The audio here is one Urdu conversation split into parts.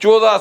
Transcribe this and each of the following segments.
14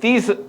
$30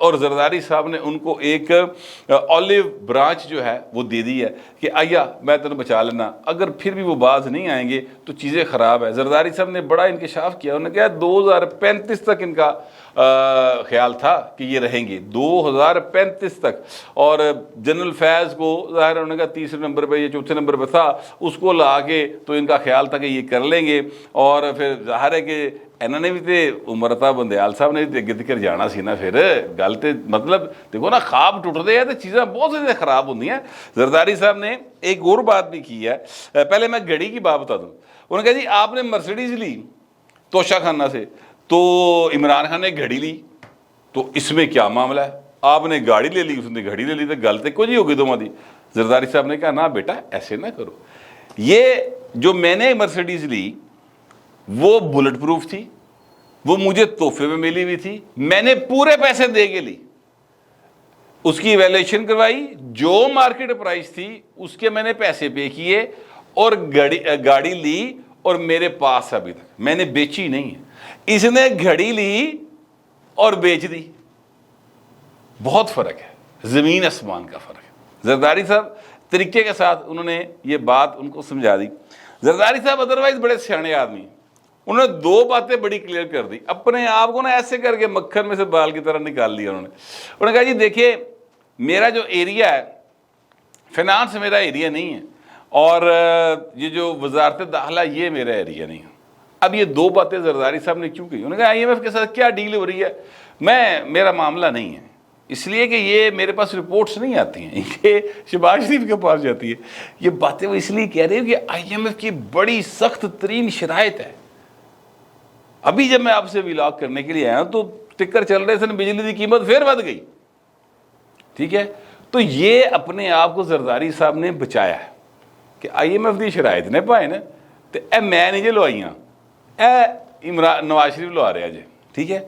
اور زرداری صاحب نے ان کو ایک اولیو برانچ جو ہے وہ دے دی ہے کہ آیا میں تمہیں بچا لینا، اگر پھر بھی وہ باز نہیں آئیں گے تو چیزیں خراب ہے۔ زرداری صاحب نے بڑا انکشاف کیا، انہوں نے کہا 2035 تک ان کا خیال تھا کہ یہ رہیں گے، 2035 تک۔ اور جنرل فیض کو ظاہر انہوں نے کہا تیسرے نمبر پہ یا چوتھے نمبر پہ تھا، اس کو لا کے تو ان کا خیال تھا کہ یہ کر لیں گے۔ اور پھر ظاہر ہے کہ انہوں نے بھی تے عمرتا بندیال صاحب نے بھی اگے تک جانا سی نا، پھر گل تے مطلب دیکھو نا، خواب ٹوٹتے ہیں تو چیزیں بہت زیادہ خراب ہوتی ہیں۔ زرداری صاحب نے ایک اور بات بھی کی ہے، پہلے میں گھڑی کی بات بتا دوں۔ انہوں نے کہا جی آپ نے مرسیڈیز لی توشہ خانہ سے، تو عمران خان نے گھڑی لی، تو اس میں کیا معاملہ ہے؟ آپ نے گاڑی لے لی، اس نے گھڑی لے لی، تو گل تے کچھ ہی ہوگی دونوں دی۔ زرداری صاحب نے کہا نا بیٹا ایسے نہ کرو، یہ جو میں نے مرسیڈیز لی وہ بلٹ پروف تھی، وہ مجھے تحفے میں ملی ہوئی تھی، میں نے پورے پیسے دے کے لی، اس کی ایویلیویشن کروائی، جو مارکیٹ پرائس تھی اس کے میں نے پیسے پے کیے، اور گاڑی لی، اور میرے پاس ابھی تک میں نے بیچی نہیں ہے۔ اس نے گھڑی لی اور بیچ دی، بہت فرق ہے، زمین آسمان کا فرق ہے۔ زرداری صاحب طریقے کے ساتھ انہوں نے یہ بات ان کو سمجھا دی۔ زرداری صاحب ادروائز بڑے سیانے آدمی، انہوں نے دو باتیں بڑی کلیئر کر دی، اپنے آپ کو نا ایسے کر کے مکھن میں سے بال کی طرح نکال لیا انہوں نے کہا جی دیکھیے میرا جو ایریا ہے فینانس میرا ایریا نہیں ہے، اور یہ جو وزارت داخلہ یہ میرا ایریا نہیں ہے۔ اب یہ دو باتیں زرداری صاحب نے کیوں کہی؟ انہوں نے کہا آئی ایم ایف کے ساتھ کیا ڈیل ہو رہی ہے، میرا معاملہ نہیں ہے، اس لیے کہ یہ میرے پاس رپورٹس نہیں آتی ہیں، یہ شہباز شریف کے پاس جاتی ہے۔ یہ باتیں وہ اس لیے کہہ رہے ہیں کہ آئی ایم ایف کی بڑی سخت ترین شرائط ہے۔ ابھی جب میں آپ سے ولاگ کرنے کے لیے آیا ہوں تو ٹکر چل رہے سن، بجلی کی قیمت پھر بڑھ گئی، ٹھیک ہے؟ تو یہ اپنے آپ کو زرداری صاحب نے بچایا ہے کہ آئی ایم ایف دی شرائط نے پائے نا، تو اے میں نہیں جی لوائیاں، اے نواز شریف لوا رہا جی، ٹھیک ہے؟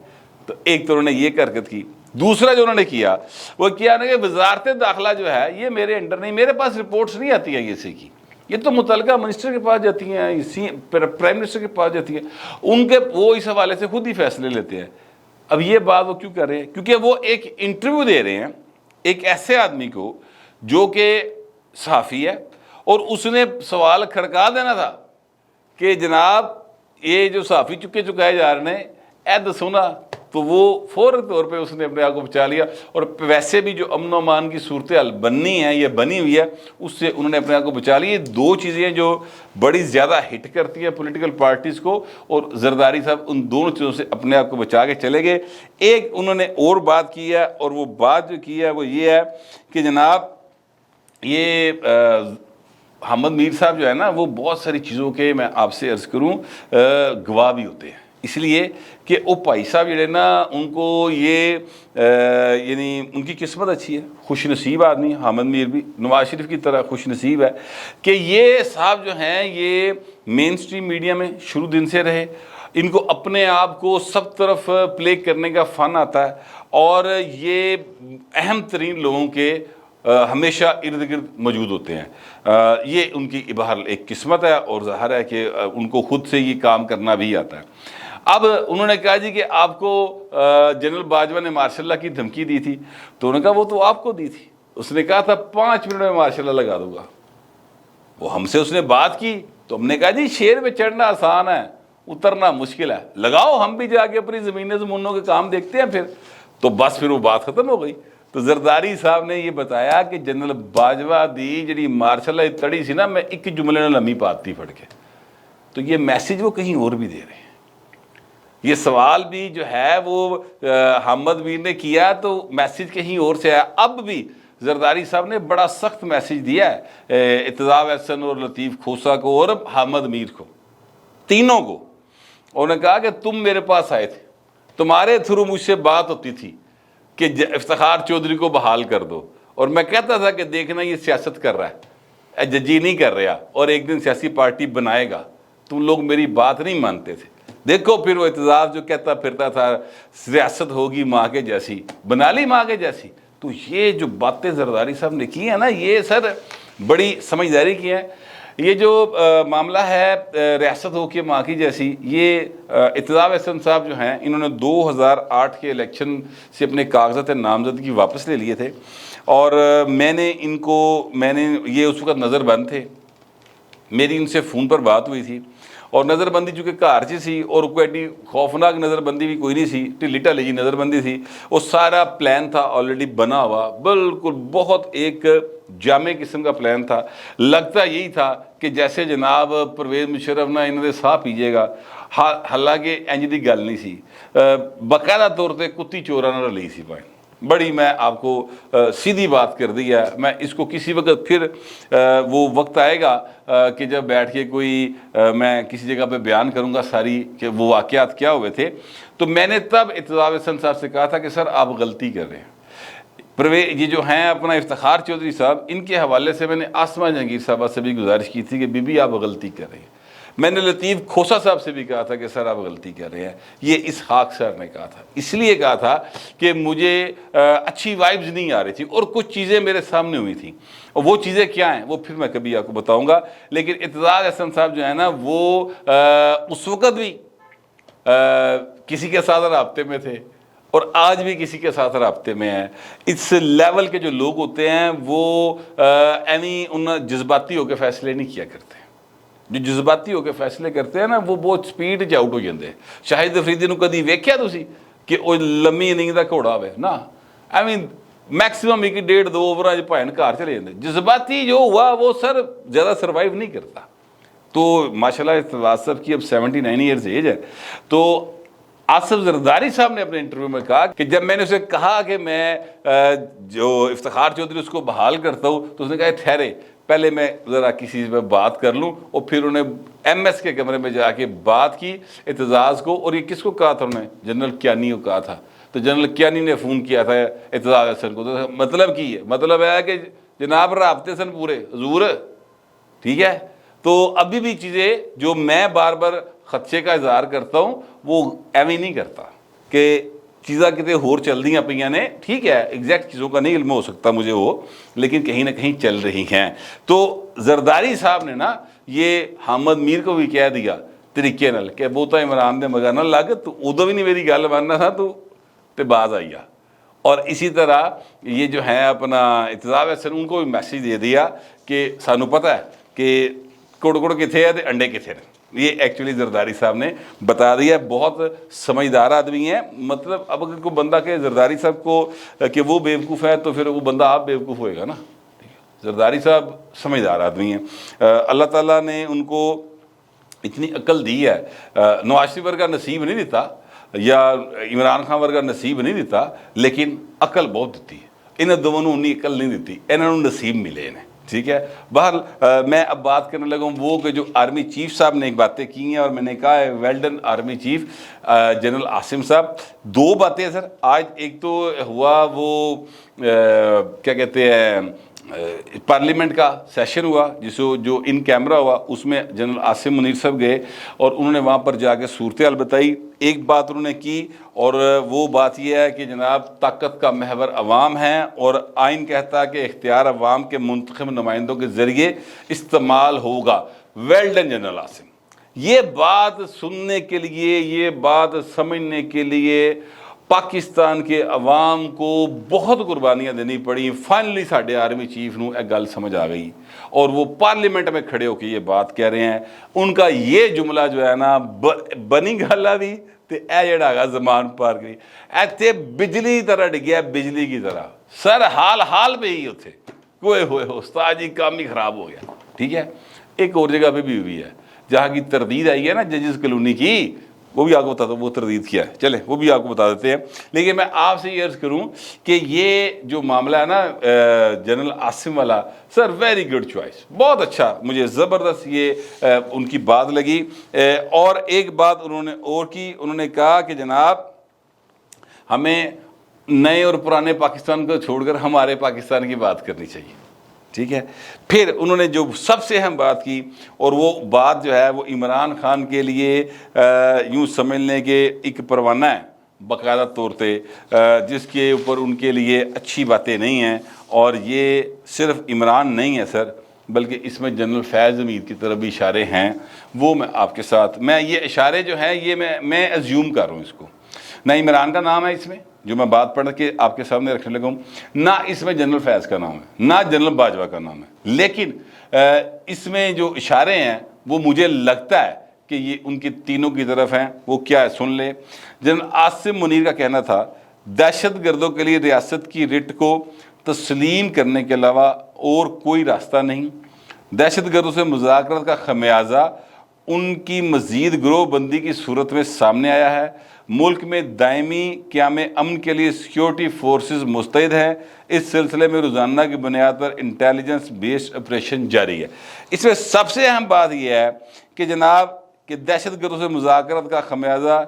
تو ایک تو انہوں نے یہ حرکت کی۔ دوسرا جو انہوں نے کیا وہ کیا کہ وزارت داخلہ جو ہے یہ میرے انڈر نہیں، میرے پاس رپورٹس نہیں آتی ہیں کسی کی، یہ تو متعلقہ منسٹر کے پاس جاتی ہیں، پرائم منسٹر کے پاس جاتی ہیں، ان کے وہ اس حوالے سے خود ہی فیصلے لیتے ہیں۔ اب یہ بات وہ کیوں کر رہے ہیں؟ کیونکہ وہ ایک انٹرویو دے رہے ہیں ایک ایسے آدمی کو جو کہ صحافی ہے، اور اس نے سوال کھڑکا دینا تھا کہ جناب یہ جو صحافی چکائے جا رہے ہیں اے دسو نا، تو وہ فوری طور پہ اس نے اپنے آپ کو بچا لیا۔ اور ویسے بھی جو امن و امان کی صورتحال بننی ہے، یہ بنی ہوئی ہے، اس سے انہوں نے اپنے آپ کو بچا لیا۔ یہ دو چیزیں جو بڑی زیادہ ہٹ کرتی ہیں پولیٹیکل پارٹیز کو، اور زرداری صاحب ان دونوں چیزوں سے اپنے آپ کو بچا کے چلے گئے۔ ایک انہوں نے اور بات کی ہے، اور وہ بات جو کی ہے وہ یہ ہے کہ جناب یہ حامد میر صاحب جو ہے نا، وہ بہت ساری چیزوں کے میں آپ سے عرض کروں گواہ بھی ہوتے ہیں، اس لیے کہ وہ بھائی صاحب جڑے نا ان کو یہ یعنی ان کی قسمت اچھی ہے، خوش نصیب آدمی حامد میر بھی نواز شریف کی طرح خوش نصیب ہے کہ یہ صاحب جو ہیں یہ مین سٹریم میڈیا میں شروع دن سے رہے، ان کو اپنے آپ کو سب طرف پلے کرنے کا فن آتا ہے، اور یہ اہم ترین لوگوں کے ہمیشہ ارد گرد موجود ہوتے ہیں۔ یہ ان کی بہرحال ایک قسمت ہے، اور ظاہر ہے کہ ان کو خود سے یہ کام کرنا بھی آتا ہے۔ اب انہوں نے کہا جی کہ آپ کو جنرل باجوہ نے مارشل اللہ کی دھمکی دی تھی، تو انہوں نے کہا وہ تو آپ کو دی تھی، اس نے کہا تھا 5 منٹ میں مارشل اللہ لگا دوں گا۔ وہ ہم سے اس نے بات کی تو ہم نے کہا جی شیر پہ چڑھنا آسان ہے، اترنا مشکل ہے، لگاؤ ہم بھی جا کے اپنی زمینیں زمینوں کے کام دیکھتے ہیں پھر۔ تو بس پھر وہ بات ختم ہو گئی۔ تو زرداری صاحب نے یہ بتایا کہ جنرل باجوہ دی جڑی مارشل اللہ تڑی سی نا، میں ایک جملے نے لمبی پاتی پڑھ کے، تو یہ میسیج وہ کہیں اور بھی دے رہے ہیں۔ یہ سوال بھی جو ہے وہ حامد میر نے کیا تو میسیج کہیں اور سے آیا۔ اب بھی زرداری صاحب نے بڑا سخت میسیج دیا ہے اتضاء احسن اور لطیف کھوسہ کو اور حامد میر کو، تینوں کو۔ انہوں نے کہا کہ تم میرے پاس آئے تھے، تمہارے تھرو مجھ سے بات ہوتی تھی کہ افتخار چودھری کو بحال کر دو، اور میں کہتا تھا کہ دیکھنا یہ سیاست کر رہا ہے، ججی نہیں کر رہا، اور ایک دن سیاسی پارٹی بنائے گا، تم لوگ میری بات نہیں مانتے تھے۔ دیکھو پھر وہ اعتزاز جو کہتا پھرتا تھا سیاست ہوگی ماں کے جیسی، بنا لی ماں کے جیسی۔ تو یہ جو باتیں زرداری صاحب نے کی ہیں نا، یہ سر بڑی سمجھداری کی ہیں۔ یہ جو معاملہ ہے ریاست ہو کے ماں کی جیسی، یہ اعتزاز احسن صاحب جو ہیں انہوں نے 2008 کے الیکشن سے اپنے کاغذات نامزدگی واپس لے لیے تھے، اور میں نے یہ اس وقت نظر بند تھے، میری ان سے فون پر بات ہوئی تھی، اور نظر بندی چونکہ گھر چ سی اور کوئی ایڈی خوفناک نظر بندی بھی کوئی نہیں سی، ٹھلی ٹھالی جی نظر بندی تھی، وہ سارا پلان تھا آلریڈی بنا ہوا، بالکل بہت ایک جامع قسم کا پلان تھا۔ لگتا یہی تھا کہ جیسے جناب پرویز مشرف نہ انہوں نے ساہ پیجے گا، حالانکہ انج دی گل نہیں سی، باقاعدہ طور پہ کتی چوراں نال رلی سی پائیں۔ بڑی میں آپ کو سیدھی بات کر دی ہے، میں اس کو کسی وقت پھر وہ وقت آئے گا کہ جب بیٹھ کے کوئی میں کسی جگہ پہ بیان کروں گا ساری کہ وہ واقعات کیا ہوئے تھے۔ تو میں نے تب اعتزاز احسن صاحب سے کہا تھا کہ سر آپ غلطی کر رہے ہیں۔ یہ جو ہیں اپنا افتخار چودھری صاحب، ان کے حوالے سے میں نے آسمہ جہانگیر صاحبہ سے بھی گزارش کی تھی کہ بی بی آپ غلطی کر رہے ہیں۔ میں نے لطیف کھوسا صاحب سے بھی کہا تھا کہ سر آپ غلطی کر رہے ہیں۔ یہ اسحاق سر نے کہا تھا، اس لیے کہا تھا کہ مجھے اچھی وائبز نہیں آ رہی تھی اور کچھ چیزیں میرے سامنے ہوئی تھیں، اور وہ چیزیں کیا ہیں وہ پھر میں کبھی آپ کو بتاؤں گا۔ لیکن اعتزاز احسن صاحب جو ہے نا وہ اس وقت بھی کسی کے ساتھ رابطے میں تھے اور آج بھی کسی کے ساتھ رابطے میں ہیں۔ اس لیول کے جو لوگ ہوتے ہیں وہ ان جذباتی ہو کے فیصلے نہیں کیا کرتے، جو جذباتی ہو کے فیصلے کرتے ہیں نا وہ بہت سپیڈ چ آؤٹ ہو جاندے۔ شاہد افریدی نو کدی ویکھیا تسی کہ وہ لمبی اننگ دا گھوڑا ہوئے نا، میکسیمم 1.5-2 اوور بھائن گھر چلے جاندے۔ جذباتی جو ہوا وہ سر زیادہ سروائیو نہیں کرتا۔ تو ماشاءاللہ اعتزاز صاحب کی اب 79 ایئرز ایج ہے۔ تو آصف زرداری صاحب نے اپنے انٹرویو میں کہا کہ جب میں نے اسے کہا کہ میں جو افتخار چودھری اس کو بحال کرتا ہوں، تو اس نے کہا ٹھہرے پہلے میں ذرا کسی چیز پہ بات کر لوں، اور پھر انہیں ایم ایس کے کمرے میں جا کے بات کی اعتزاز کو، اور یہ کس کو کہا تھا انہوں نے؟ جنرل کیانی کو کہا تھا۔ تو جنرل کیانی نے فون کیا تھا اعتزاز احسن کو۔ تو مطلب کی ہے؟ مطلب ہے کہ جناب رابطے سن پورے حضور، ٹھیک ہے۔ تو ابھی بھی چیزیں جو میں بار بار خدشے کا اظہار کرتا ہوں وہ ایویں نہیں کرتا کہ چیزاں کتے ہور چل دیاں پئیاں نے، ٹھیک ہے، ایگزیکٹ چیزوں کا نہیں علم ہو سکتا مجھے وہ، لیکن کہیں نہ کہیں چل رہی ہیں۔ تو زرداری صاحب نے نا یہ حامد میر کو بھی کہہ دیا طریقے نال کہ بہتا عمران دے مگا نہ لگ، تو ادو بھی نہیں میری گل ماننا تھا تو باز آئی۔ اور اسی طرح یہ جو ہیں اپنا اعتزاز احسن، ان کو بھی میسیج دے دیا کہ سانو پتہ ہے کہ کوڑ کتنے ہے تو انڈے کتنے ہیں۔ یہ ایکچولی زرداری صاحب نے بتا دیا۔ بہت سمجھدار آدمی ہیں، مطلب اب اگر کوئی بندہ کہ زرداری صاحب کو کہ وہ بیوقوف ہے تو پھر وہ بندہ آپ بیوقوف ہوئے گا نا۔ زرداری صاحب سمجھدار آدمی ہیں، اللہ تعالیٰ نے ان کو اتنی عقل دی ہے۔ نواز شریف ورگا نصیب نہیں دیتا یا عمران خان ورگا نصیب نہیں دیتا، لیکن عقل بہت دیتی ہے۔ انہیں دونوں انہیں عقل نہیں دیتی، انہوں نے نصیب ملے انہیں، ٹھیک ہے۔ بہرحال میں اب بات کرنے لگا ہوں وہ کہ جو آرمی چیف صاحب نے ایک باتیں کی ہیں، اور میں نے کہا ہے well done army chief general Asim صاحب۔ دو باتیں سر آج، ایک تو ہوا وہ کیا کہتے ہیں پارلیمنٹ کا سیشن ہوا جو ان کیمرہ ہوا، اس میں جنرل عاصم منیر صاحب گئے اور انہوں نے وہاں پر جا کے صورتحال بتائی۔ ایک بات انہوں نے کی، اور وہ بات یہ ہے کہ جناب طاقت کا محور عوام ہے، اور آئین کہتا ہے کہ اختیار عوام کے منتخب نمائندوں کے ذریعے استعمال ہوگا۔ Well done general Asim. یہ بات سننے کے لیے، یہ بات سمجھنے کے لیے پاکستان کے عوام کو بہت قربانیاں دینی پڑی۔ فائنلی ساڈے آرمی چیف نو ایک گل سمجھ آ گئی، اور وہ پارلیمنٹ میں کھڑے ہو کے یہ بات کہہ رہے ہیں۔ ان کا یہ جملہ جو ہے نا بنی گالا بھی تے اے جڑا گا زمان پار کری، ایتھے بجلی طرح ڈگیا، بجلی کی طرح سر حال پہ ہی ہوتے کوئے ہوئے استاد جی کام ہی خراب ہو گیا، ٹھیک ہے۔ ایک اور جگہ پہ بھی ہوئی ہے جہاں کی تردید آئی ہے نا ججز کالونی کی، وہ بھی آپ کو بتا دو وہ تردید کیا ہے، چلیں وہ بھی آپ کو بتا دیتے ہیں۔ لیکن میں آپ سے یہ عرض کروں کہ یہ جو معاملہ ہے نا جنرل عاصم والا، سر ویری گڈ چوائس، بہت اچھا، مجھے زبردست یہ ان کی بات لگی۔ اور ایک بات انہوں نے اور کی، انہوں نے کہا کہ جناب ہمیں نئے اور پرانے پاکستان کو چھوڑ کر ہمارے پاکستان کی بات کرنی چاہیے، ٹھیک ہے۔ پھر انہوں نے جو سب سے اہم بات کی، اور وہ بات جو ہے وہ عمران خان کے لیے یوں سمجھ لیں کہ ایک پروانہ ہے باقاعدہ طور پہ، جس کے اوپر ان کے لیے اچھی باتیں نہیں ہیں۔ اور یہ صرف عمران نہیں ہے سر، بلکہ اس میں جنرل فیض حمید کی طرف بھی اشارے ہیں، وہ میں آپ کے ساتھ، میں یہ اشارے جو ہیں یہ میں ایزیوم کر رہا ہوں اس کو۔ نہ عمران کا نام ہے اس میں جو میں بات پڑھ کے آپ کے سامنے رکھنے لگا ہوں، نہ اس میں جنرل فیض کا نام ہے، نہ جنرل باجوہ کا نام ہے، لیکن اس میں جو اشارے ہیں وہ مجھے لگتا ہے کہ یہ ان کی تینوں کی طرف ہیں۔ وہ کیا ہے سن لے۔ جنرل عاصم منیر کا کہنا تھا دہشت گردوں کے لیے ریاست کی رٹ کو تسلیم کرنے کے علاوہ اور کوئی راستہ نہیں، دہشت گردوں سے مذاکرات کا خمیازہ ان کی مزید گروہ بندی کی صورت میں سامنے آیا ہے۔ ملک میں دائمی قیام امن کے لیے سیکیورٹی فورسز مستعد ہیں، اس سلسلے میں روزانہ کی بنیاد پر انٹیلیجنس بیسڈ آپریشن جاری ہے۔ اس میں سب سے اہم بات یہ ہے کہ جناب کہ دہشت گردوں سے مذاکرات کا خمیازہ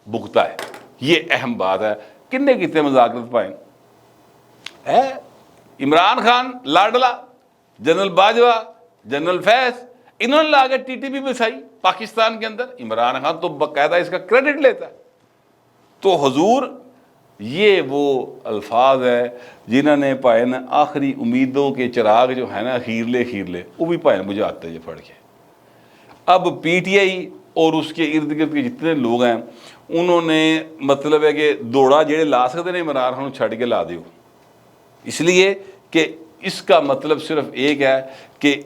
بھگتا ہے، یہ اہم بات ہے۔ کنے کتنے مذاکرات پائیں ہے؟ عمران خان لاڈلا، جنرل باجوہ، جنرل فیض، انہوں نے لا کے ٹی ٹی پی بسائی پاکستان کے اندر۔ عمران خان تو باقاعدہ اس کا کریڈٹ لیتا ہے۔ تو حضور یہ وہ الفاظ ہے جنہوں نے پائے نا آخری امیدوں کے چراغ جو ہے نا خیر لے وہ بھی پائے مجھے آتا ہے یہ پڑھ کے۔ اب پی ٹی آئی اور اس کے ارد گرد کے جتنے لوگ ہیں انہوں نے مطلب ہے کہ دوڑا جڑے لا سکتے ہیں عمران خان چھڑ کے لا دیو، اس لیے کہ اس کا مطلب صرف ایک ہے کہ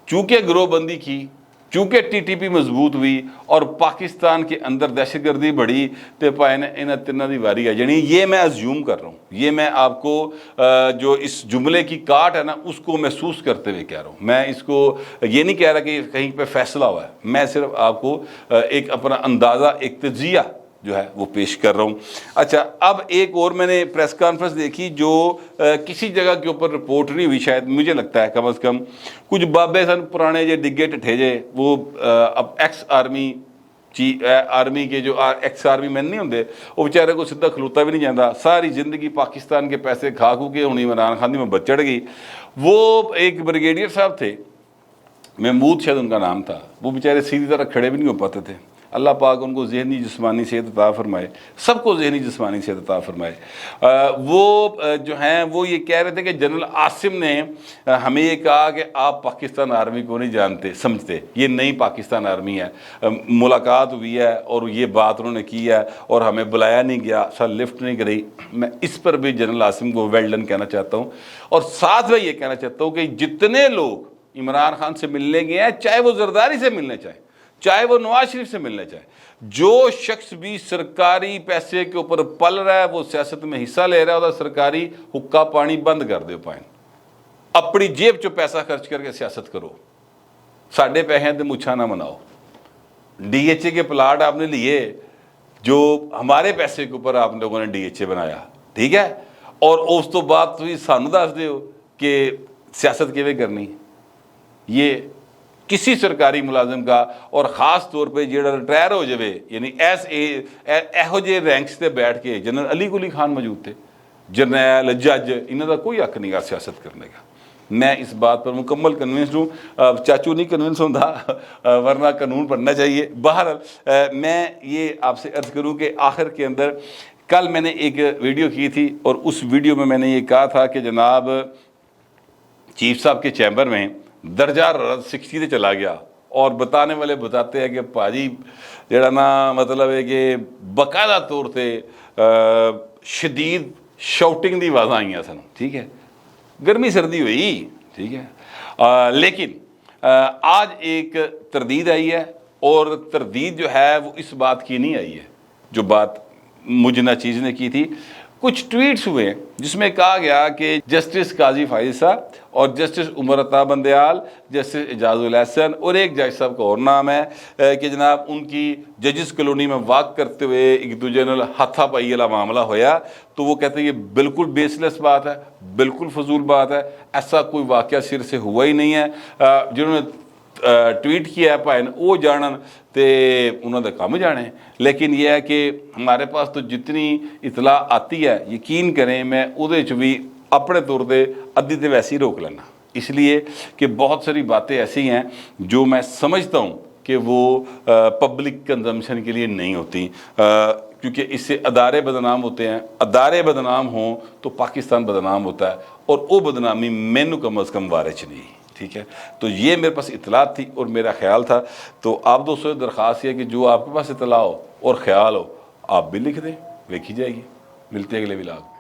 چونکہ گروہ بندی کی، چونکہ ٹی ٹی پی مضبوط ہوئی اور پاکستان کے اندر دہشت گردی بڑھی تو پائے انہیں تینوں دی واری ہے۔ یعنی یہ میں ازیوم کر رہا ہوں، یہ میں آپ کو جو اس جملے کی کاٹ ہے نا اس کو محسوس کرتے ہوئے کہہ رہا ہوں۔ میں اس کو یہ نہیں کہہ رہا کہ کہیں پہ فیصلہ ہوا ہے، میں صرف آپ کو ایک اپنا اندازہ، ایک تجزیہ جو ہے وہ پیش کر رہا ہوں۔ اچھا، اب ایک اور میں نے پریس کانفرنس دیکھی جو کسی جگہ کے اوپر رپورٹ نہیں ہوئی، شاید مجھے لگتا ہے کم از کم کچھ بابے سن پرانے جے ڈگے ٹھٹھے جے، وہ اب ایکس آرمی کے جو ایکس آرمی مین نہیں ہوندے، وہ بیچارے کو سیدھا کھلوتا بھی نہیں جاتا، ساری زندگی پاکستان کے پیسے کھا کے ہوں عمران خان دی محبت چڑھ گئی۔ وہ ایک بریگیڈیئر صاحب تھے، محمود شاید ان کا نام تھا، وہ بیچارے سیدھی طرح کھڑے بھی نہیں ہو پاتے تھے۔ اللہ پاک ان کو ذہنی جسمانی صحت عطا فرمائے، سب کو ذہنی جسمانی صحت عطا فرمائے۔ وہ جو ہیں وہ یہ کہہ رہے تھے کہ جنرل عاصم نے ہمیں یہ کہا کہ آپ پاکستان آرمی کو نہیں جانتے سمجھتے، یہ نئی پاکستان آرمی ہے، ملاقات ہوئی ہے اور یہ بات انہوں نے کی ہے اور ہمیں بلایا نہیں گیا، سر لفٹ نہیں کری۔ میں اس پر بھی جنرل عاصم کو ویل ڈن کہنا چاہتا ہوں، اور ساتھ میں یہ کہنا چاہتا ہوں کہ جتنے لوگ عمران خان سے ملنے گئے ہیں، چاہے وہ زرداری سے ملنے چاہیں، چاہے وہ نواز شریف سے ملنے چاہے، جو شخص بھی سرکاری پیسے کے اوپر پل رہا ہے، وہ سیاست میں حصہ لے رہا ہے، وہ سرکاری حقہ پانی بند کر دے پائیں، اپنی جیب چو پیسہ خرچ کر کے سیاست کرو، ساڑھے پیسے تو مچھا نہ مناؤ۔ ڈی ایچ اے کے پلاٹ آپ نے لیے جو ہمارے پیسے کے اوپر آپ لوگوں نے ڈی ایچ اے بنایا، ٹھیک ہے، اور اس تو بعد تھی سانو دس دیو کہ سیاست کیویں کرنی۔ یہ کسی سرکاری ملازم کا، اور خاص طور پہ جیڑا ریٹائر ہو جائے، یعنی ایہو جے رینکس تے بیٹھ کے، جنرل علی گلی خان موجود تھے، جرنیل جج، انہوں کا کوئی حق نہیں گا سیاست کرنے کا۔ میں اس بات پر مکمل کنونس ہوں، چاچو نہیں کنونس ہوتا، ورنہ قانون پڑھنا چاہیے۔ بہرحال میں یہ آپ سے عرض کروں کہ آخر کے اندر کل میں نے ایک ویڈیو کی تھی، اور اس ویڈیو میں نے یہ کہا تھا کہ جناب چیف صاحب کے چیمبر میں درجہ 60 سے چلا گیا، اور بتانے والے بتاتے ہیں کہ پاجی جڑا نا مطلب ہے کہ باقاعدہ طور سے شدید شاؤٹنگ دی آوازاں آئیاں سن، ٹھیک ہے، گرمی سردی ہوئی، ٹھیک ہے، لیکن آج ایک تردید آئی ہے، اور تردید جو ہے وہ اس بات کی نہیں آئی ہے جو بات مجنہ چیز نے کی تھی۔ کچھ ٹویٹس ہوئے جس میں کہا گیا کہ جسٹس قاضی فائز صاحب اور جسٹس عمر عطا بندیال، جسٹس اعجاز الحسن اور ایک جج صاحب کا اور نام ہے کہ جناب ان کی ججز کالونی میں واک کرتے ہوئے ایک دوسرے نال ہاتھا پائی والا معاملہ ہویا، تو وہ کہتے ہیں یہ بالکل بیس لیس بات ہے، بالکل فضول بات ہے، ایسا کوئی واقعہ سر سے ہوا ہی نہیں ہے۔ جنہوں نے ٹویٹ کیا ہے پائن وہ جانن تے انہوں نے کام جانے، لیکن یہ ہے کہ ہمارے پاس تو جتنی اطلاع آتی ہے یقین کریں میں وہ بھی اپنے طور پہ ادھی تے ویسے ہی روک لینا، اس لیے کہ بہت ساری باتیں ایسی ہیں جو میں سمجھتا ہوں کہ وہ پبلک کنزمپشن کے لیے نہیں ہوتی، کیونکہ اس سے ادارے بدنام ہوتے ہیں، ادارے بدنام ہوں تو پاکستان بدنام ہوتا ہے، اور وہ بدنامی مینو کم از کم وارچ نہیں۔ ٹھیک ہے، تو یہ میرے پاس اطلاعات تھی اور میرا خیال تھا. تو آپ دوستوں سے درخواست یہ ہے کہ جو آپ کے پاس اطلاع ہو اور خیال ہو آپ بھی لکھ دیں، لکھی جائے گی. ملتے ہیں اگلے ولاگ.